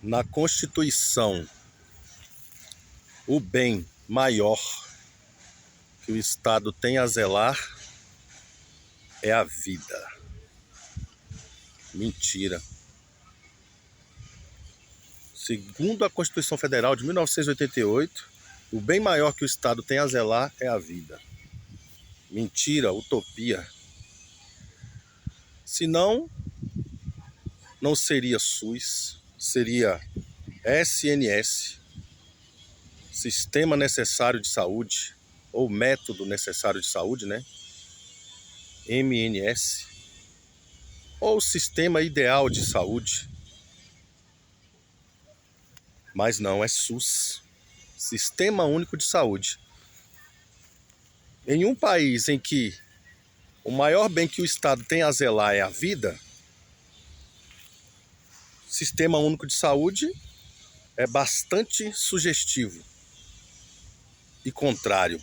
Na Constituição, o bem maior que o Estado tem a zelar é a vida. Mentira. Segundo a Constituição Federal de 1988, o bem maior que o Estado tem a zelar é a vida. Mentira, utopia. Senão, não seria SUS, seria SNS, Sistema Necessário de Saúde, ou Método Necessário de Saúde, né? MNS, ou Sistema Ideal de Saúde. Mas não, é SUS, Sistema Único de Saúde. Em um país em que o maior bem que o Estado tem a zelar é a vida, Sistema Único de Saúde é bastante sugestivo e contrário.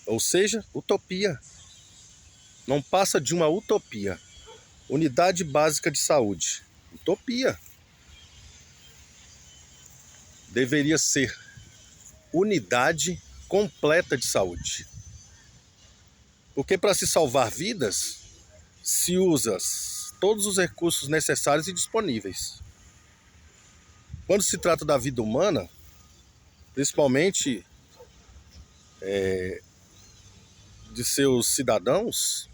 Ou seja, utopia. Não passa de uma utopia. Unidade Básica de Saúde. Utopia. Deveria ser unidade completa de saúde. Porque para se salvar vidas, se usa todos os recursos necessários e disponíveis. Quando se trata da vida humana, principalmente de seus cidadãos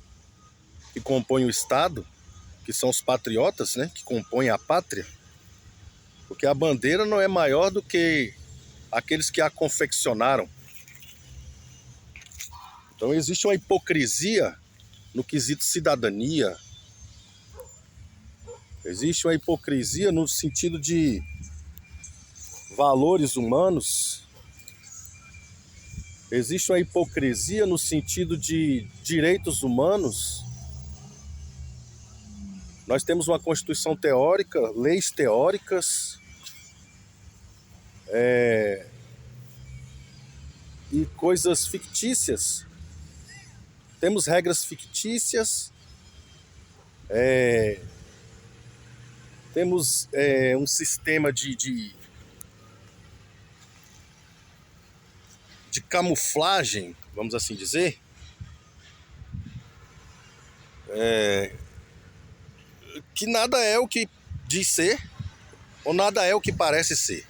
que compõem o Estado, que são os patriotas, né, que compõem a pátria, porque a bandeira não é maior do que aqueles que a confeccionaram. Então existe uma hipocrisia no quesito cidadania, existe uma hipocrisia no sentido de valores humanos, existe uma hipocrisia no sentido de direitos humanos. Nós temos uma Constituição teórica, leis teóricas, e coisas fictícias. Temos regras fictícias, temos um sistema de camuflagem, vamos assim dizer, que nada é o que diz ser, ou nada é o que parece ser.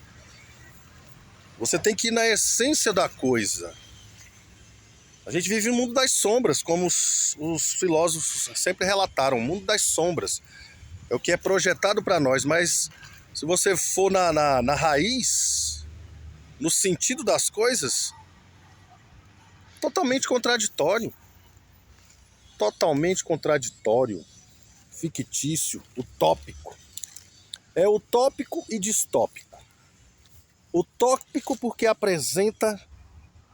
Você tem que ir na essência da coisa. A gente vive um mundo das sombras, como os filósofos sempre relataram, o mundo das sombras. É o que é projetado para nós, mas se você for na raiz, no sentido das coisas, totalmente contraditório. Totalmente contraditório, fictício, utópico. É utópico e distópico. Utópico porque apresenta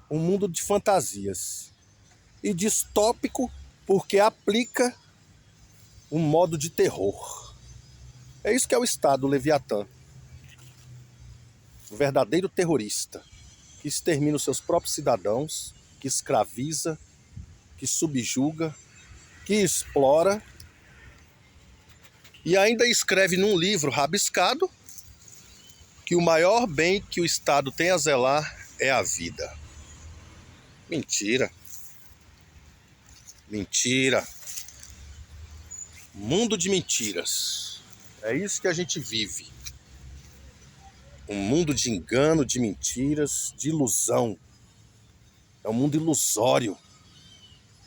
um mundo de fantasias. E distópico porque aplica um modo de terror. É isso que é o Estado Leviatã. O verdadeiro terrorista, que extermina os seus próprios cidadãos, que escraviza, que subjuga, que explora e ainda escreve num livro rabiscado que o maior bem que o Estado tem a zelar é a vida. Mentira. Mentira. Mundo de mentiras. É isso que a gente vive. Um mundo de engano, de mentiras, de ilusão. É um mundo ilusório.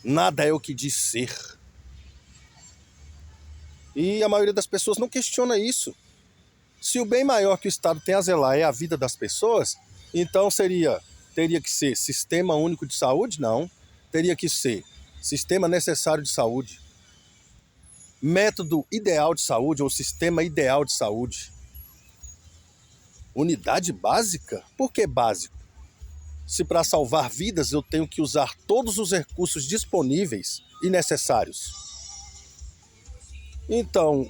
Nada é o que diz ser. E a maioria das pessoas não questiona isso. Se o bem maior que o Estado tem a zelar é a vida das pessoas, então teria que ser Sistema Único de Saúde? Não. Teria que ser Sistema Necessário de Saúde, Método Ideal de Saúde ou Sistema Ideal de Saúde. Unidade básica? Por que básico? Se para salvar vidas eu tenho que usar todos os recursos disponíveis e necessários. Então,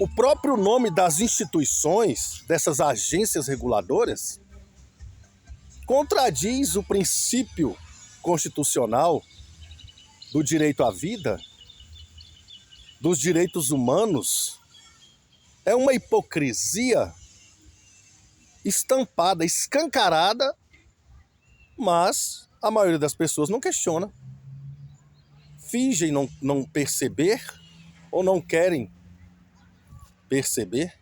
o próprio nome das instituições, dessas agências reguladoras, contradiz o princípio constitucional do direito à vida, dos direitos humanos, É uma hipocrisia estampada, escancarada, mas a maioria das pessoas não questiona. Fingem não perceber ou não querem perceber.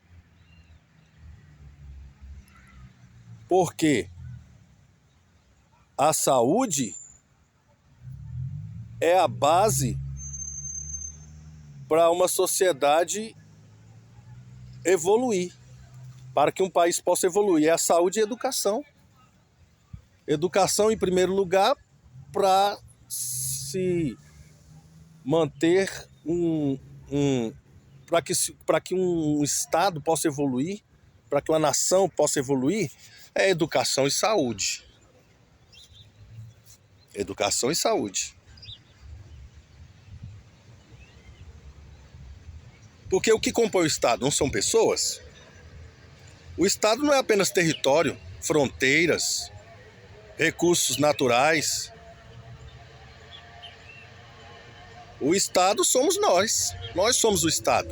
Porque a saúde é a base para uma sociedade evoluir, para que um país possa evoluir. É a saúde e a educação. Educação em primeiro lugar para se manter para que um estado possa evoluir, para que uma nação possa evoluir, é educação e saúde. Educação e saúde. Porque o que compõe o estado não são pessoas? O estado não é apenas território, fronteiras, recursos naturais. O estado somos nós. Nós somos o estado.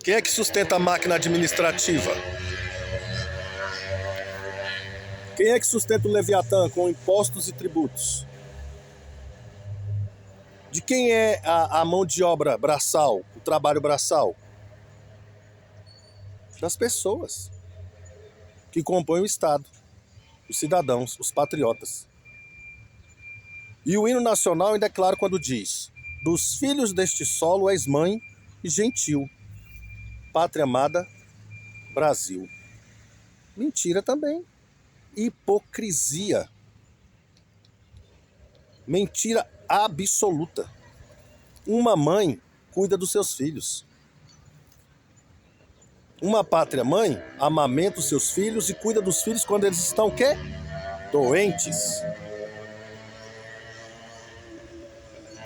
Quem é que sustenta a máquina administrativa? Quem é que sustenta o Leviatã com impostos e tributos? De quem é a mão de obra braçal, o trabalho braçal? Das pessoas que compõem o Estado, os cidadãos, os patriotas. E o hino nacional ainda é claro quando diz: dos filhos deste solo és mãe e gentil, pátria amada, Brasil. Mentira também. Hipocrisia. Mentira absoluta. Uma mãe cuida dos seus filhos. Uma pátria mãe amamenta os seus filhos e cuida dos filhos quando eles estão o quê? Doentes.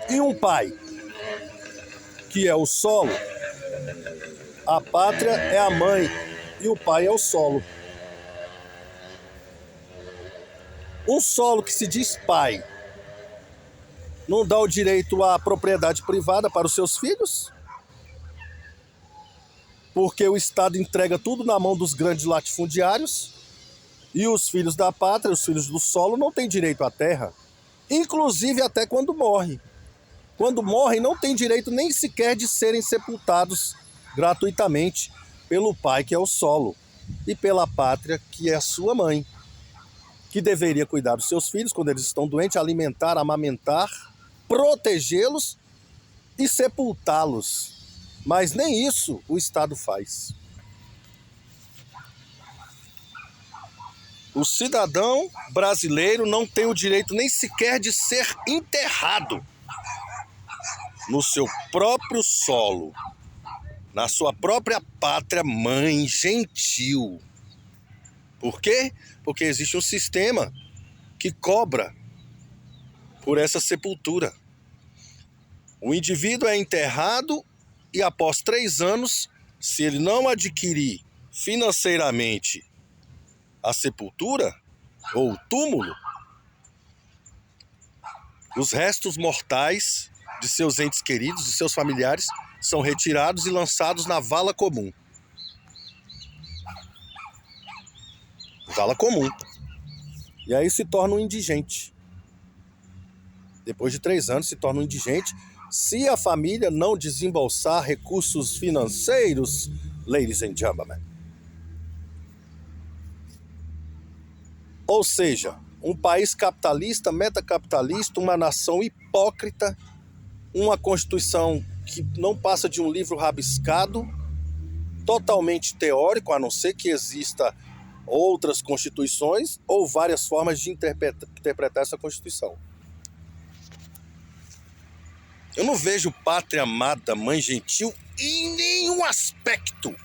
E um pai, que é o solo, a pátria é a mãe e o pai é o solo. Um solo que se diz pai não dá o direito à propriedade privada para os seus filhos? Porque o Estado entrega tudo na mão dos grandes latifundiários e os filhos da pátria, os filhos do solo, não têm direito à terra. Inclusive até quando morrem. Quando morrem, não têm direito nem sequer de serem sepultados gratuitamente pelo pai, que é o solo, e pela pátria, que é a sua mãe, que deveria cuidar dos seus filhos quando eles estão doentes, alimentar, amamentar, protegê-los e sepultá-los. Mas nem isso o Estado faz. O cidadão brasileiro não tem o direito nem sequer de ser enterrado no seu próprio solo, na sua própria pátria mãe gentil. Por quê? Porque existe um sistema que cobra por essa sepultura. O indivíduo é enterrado e após 3 anos, se ele não adquirir financeiramente a sepultura ou o túmulo, os restos mortais de seus entes queridos, de seus familiares, são retirados e lançados na vala comum. Vala comum. E aí se torna um indigente. Depois de 3 anos se torna um indigente se a família não desembolsar recursos financeiros, ladies and gentlemen. Ou seja, um país capitalista, metacapitalista, uma nação hipócrita, uma Constituição que não passa de um livro rabiscado, totalmente teórico, a não ser que exista outras constituições ou várias formas de interpretar essa Constituição. Eu não vejo pátria amada, mãe gentil em nenhum aspecto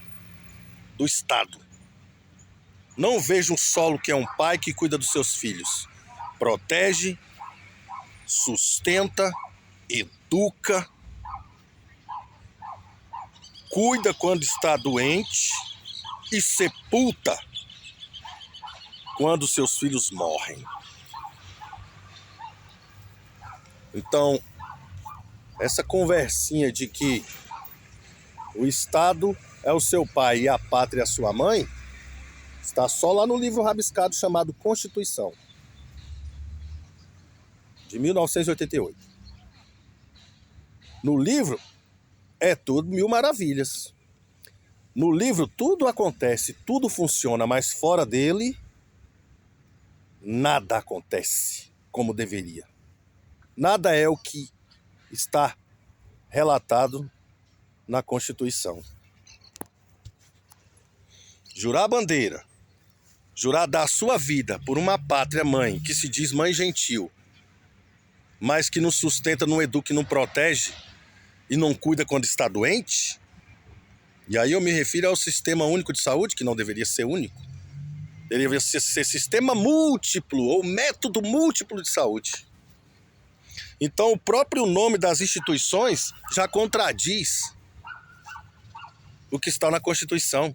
do Estado. Não vejo um solo que é um pai que cuida dos seus filhos. Protege, sustenta, educa, cuida quando está doente e sepulta quando seus filhos morrem. Então, essa conversinha de que o Estado é o seu pai e a pátria é a sua mãe, está só lá no livro rabiscado chamado Constituição, de 1988. No livro é tudo mil maravilhas. No livro tudo acontece, tudo funciona, mas fora dele nada acontece como deveria. Nada é o que está relatado na Constituição. Jurar a bandeira, jurar dar a sua vida por uma pátria mãe que se diz mãe gentil, mas que não sustenta, não educa e não protege e não cuida quando está doente. E aí eu me refiro ao Sistema Único de Saúde, que não deveria ser único. Deveria ser sistema múltiplo ou método múltiplo de saúde. Então o próprio nome das instituições já contradiz o que está na Constituição.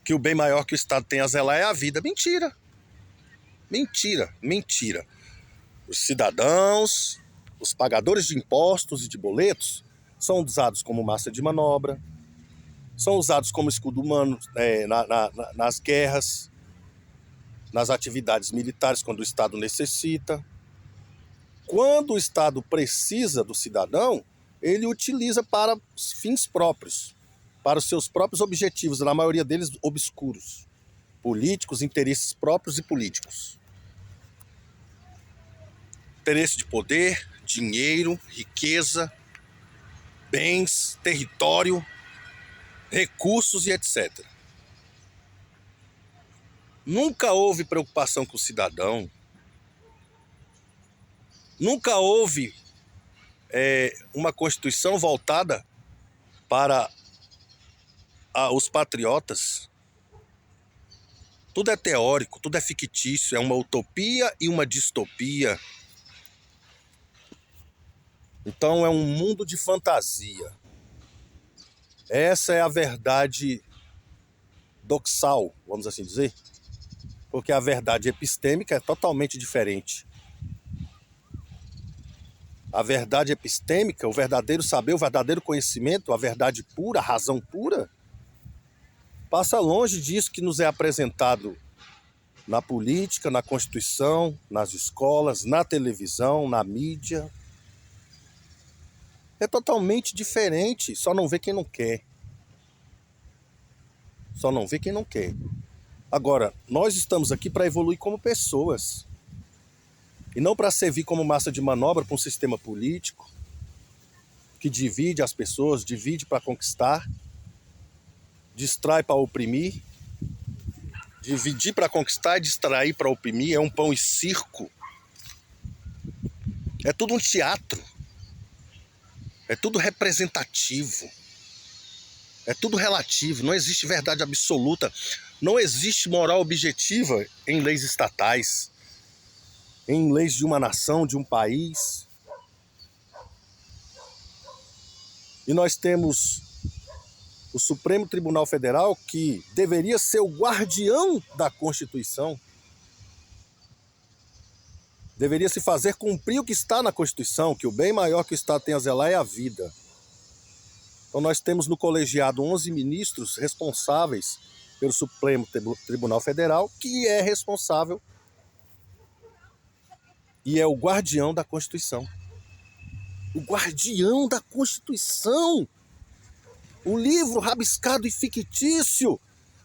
Que o bem maior que o Estado tem a zelar é a vida. Mentira. Mentira, mentira. Os cidadãos, os pagadores de impostos e de boletos são usados como massa de manobra, são usados como escudo humano nas guerras, nas atividades militares quando o Estado necessita. Quando o Estado precisa do cidadão, ele utiliza para fins próprios, para os seus próprios objetivos, na maioria deles obscuros, políticos, interesses próprios e políticos. Interesse de poder, dinheiro, riqueza, bens, território, recursos e etc. Nunca houve preocupação com o cidadão. Nunca houve uma Constituição voltada para os patriotas. Tudo é teórico, tudo é fictício, é uma utopia e uma distopia. Então é um mundo de fantasia. Essa é a verdade doxal, vamos assim dizer, porque a verdade epistêmica é totalmente diferente. A verdade epistêmica, o verdadeiro saber, o verdadeiro conhecimento, a verdade pura, a razão pura, passa longe disso que nos é apresentado na política, na Constituição, nas escolas, na televisão, na mídia. É totalmente diferente, só não vê quem não quer. Só não vê quem não quer. Agora, nós estamos aqui para evoluir como pessoas. E não para servir como massa de manobra para um sistema político que divide as pessoas, divide para conquistar, distrai para oprimir, dividir para conquistar e distrair para oprimir. É um pão e circo. É tudo um teatro. É tudo representativo. É tudo relativo. Não existe verdade absoluta. Não existe moral objetiva em leis estatais, em leis de uma nação, de um país. E nós temos o Supremo Tribunal Federal, que deveria ser o guardião da Constituição. Deveria se fazer cumprir o que está na Constituição, que o bem maior que o Estado tem a zelar é a vida. Então nós temos no colegiado 11 ministros responsáveis pelo Supremo Tribunal Federal, que é responsável e é o guardião da Constituição. O guardião da Constituição. O livro rabiscado e fictício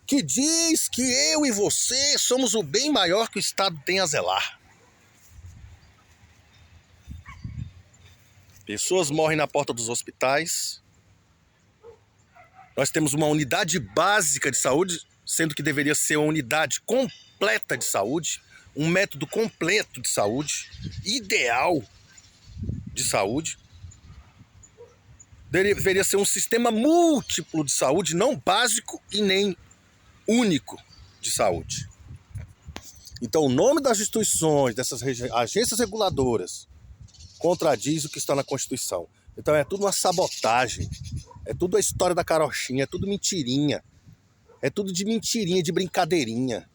que diz que eu e você somos o bem maior que o Estado tem a zelar. Pessoas morrem na porta dos hospitais. Nós temos uma unidade básica de saúde, sendo que deveria ser uma unidade completa de saúde, um método completo de saúde, ideal de saúde. Deveria ser um sistema múltiplo de saúde, não básico e nem único de saúde. Então o nome das instituições, dessas agências reguladoras, contradiz o que está na Constituição. Então é tudo uma sabotagem, é tudo a história da carochinha, é tudo mentirinha, é tudo de mentirinha, de brincadeirinha.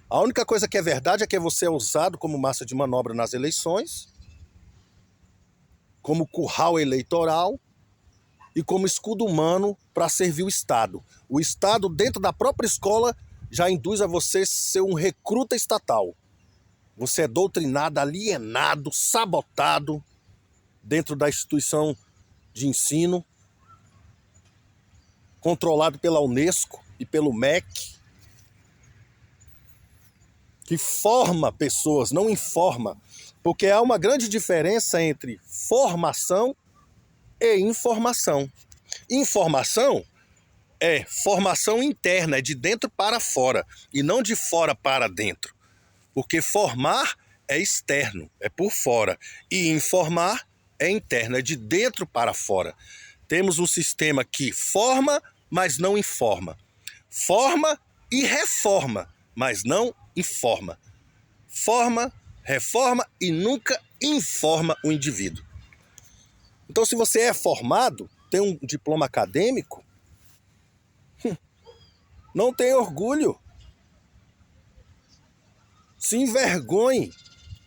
A única coisa que é verdade é que você é usado como massa de manobra nas eleições, como curral eleitoral, e como escudo humano para servir o Estado. O Estado, dentro da própria escola, já induz a você ser um recruta estatal. Você é doutrinado, alienado, sabotado dentro da instituição de ensino, controlado pela Unesco e pelo MEC, que forma pessoas, não informa, porque há uma grande diferença entre formação e informação. Informação é formação interna, é de dentro para fora, e não de fora para dentro. Porque formar é externo, é por fora, e informar é interno, é de dentro para fora. Temos um sistema que forma, mas não informa. Forma e reforma, mas não informa. Forma, reforma e nunca informa o indivíduo. Então, se você é formado, tem um diploma acadêmico, não tem orgulho. Se envergonhe,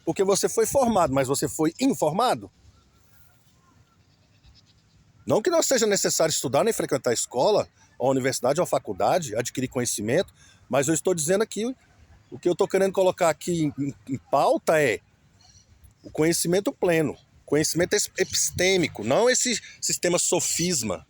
porque você foi formado, mas você foi informado. Não que não seja necessário estudar nem frequentar a escola, a universidade ou a faculdade, adquirir conhecimento, mas eu estou dizendo aqui, o que eu estou querendo colocar aqui em pauta é o conhecimento pleno, conhecimento epistêmico, não esse sistema sofisma.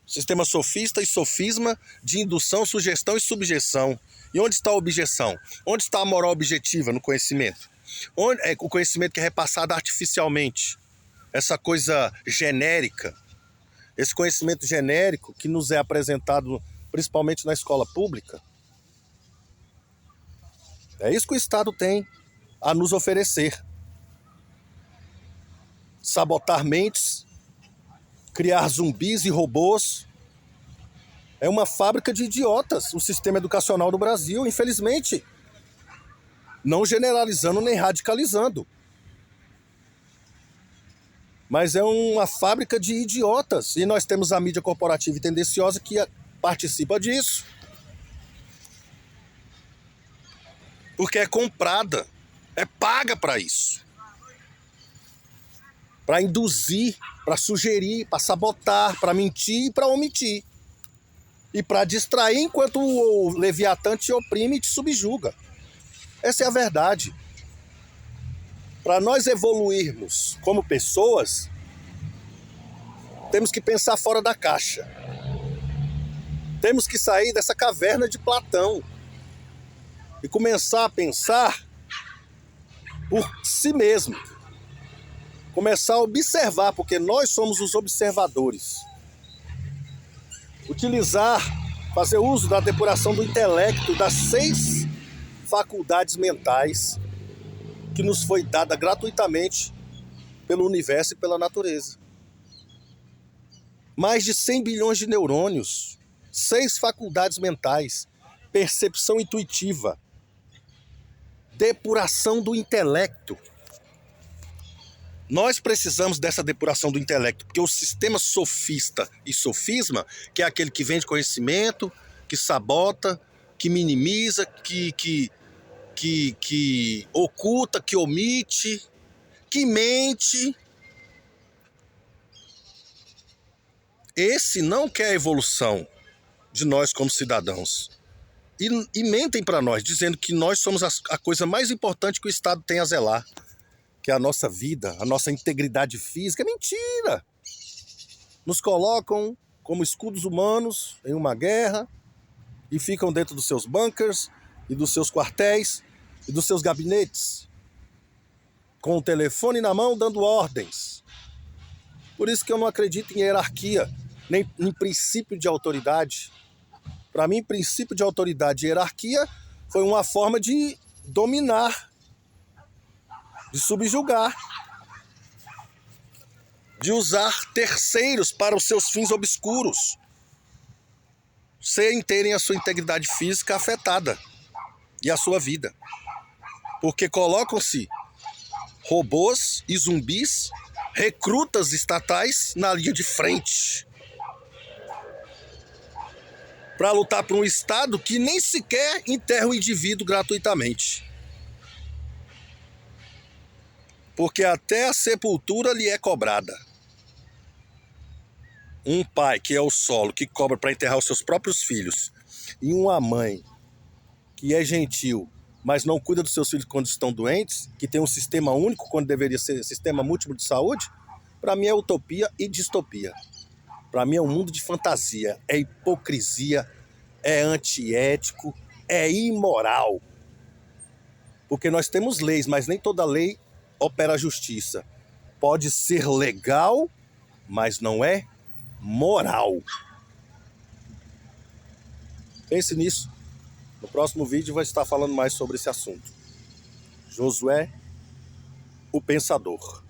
Sistema sofista e sofisma de indução, sugestão e subjeção. E onde está a objeção? Onde está a moral objetiva no conhecimento? Onde é o conhecimento que é repassado artificialmente? Essa coisa genérica, esse conhecimento genérico que nos é apresentado principalmente na escola pública. É isso que o Estado tem a nos oferecer. Sabotar mentes, criar zumbis e robôs. É uma fábrica de idiotas, o sistema educacional do Brasil, infelizmente. Não generalizando nem radicalizando. Mas é uma fábrica de idiotas. E nós temos a mídia corporativa e tendenciosa que participa disso. Porque é comprada, é paga para isso. Para induzir, para sugerir, para sabotar, para mentir e para omitir. E para distrair enquanto o Leviatã te oprime e te subjuga. Essa é a verdade. Para nós evoluirmos como pessoas, temos que pensar fora da caixa. Temos que sair dessa caverna de Platão e começar a pensar por si mesmo. Começar a observar, porque nós somos os observadores. Utilizar, fazer uso da depuração do intelecto, das 6 faculdades mentais que nos foi dada gratuitamente pelo universo e pela natureza. Mais de 100 bilhões de neurônios, 6 faculdades mentais, percepção intuitiva, depuração do intelecto. Nós precisamos dessa depuração do intelecto, porque o sistema sofista e sofisma, que é aquele que vende conhecimento, que sabota, que minimiza, que oculta, que omite, que mente, esse não quer a evolução de nós como cidadãos. E mentem para nós, dizendo que nós somos a coisa mais importante que o Estado tem a zelar, que é a nossa vida, a nossa integridade física. É mentira! Nos colocam como escudos humanos em uma guerra e ficam dentro dos seus bunkers e dos seus quartéis e dos seus gabinetes, com o telefone na mão, dando ordens. Por isso que eu não acredito em hierarquia, nem em princípio de autoridade. Para mim, princípio de autoridade e hierarquia foi uma forma de dominar, de subjugar, de usar terceiros para os seus fins obscuros, sem terem a sua integridade física afetada e a sua vida. Porque colocam-se robôs e zumbis, recrutas estatais na linha de frente, para lutar por um Estado que nem sequer enterra o indivíduo gratuitamente. Porque até a sepultura lhe é cobrada. um pai que é o solo, que cobra para enterrar os seus próprios filhos, e uma mãe que é gentil, mas não cuida dos seus filhos quando estão doentes, que tem um sistema único quando deveria ser sistema múltiplo de saúde, para mim é utopia e distopia. Para mim é um mundo de fantasia, é hipocrisia, é antiético, é imoral. Porque nós temos leis, mas nem toda lei opera a justiça. Pode ser legal, mas não é moral. Pense nisso. No próximo vídeo vai estar falando mais sobre esse assunto. Josué, o Pensador.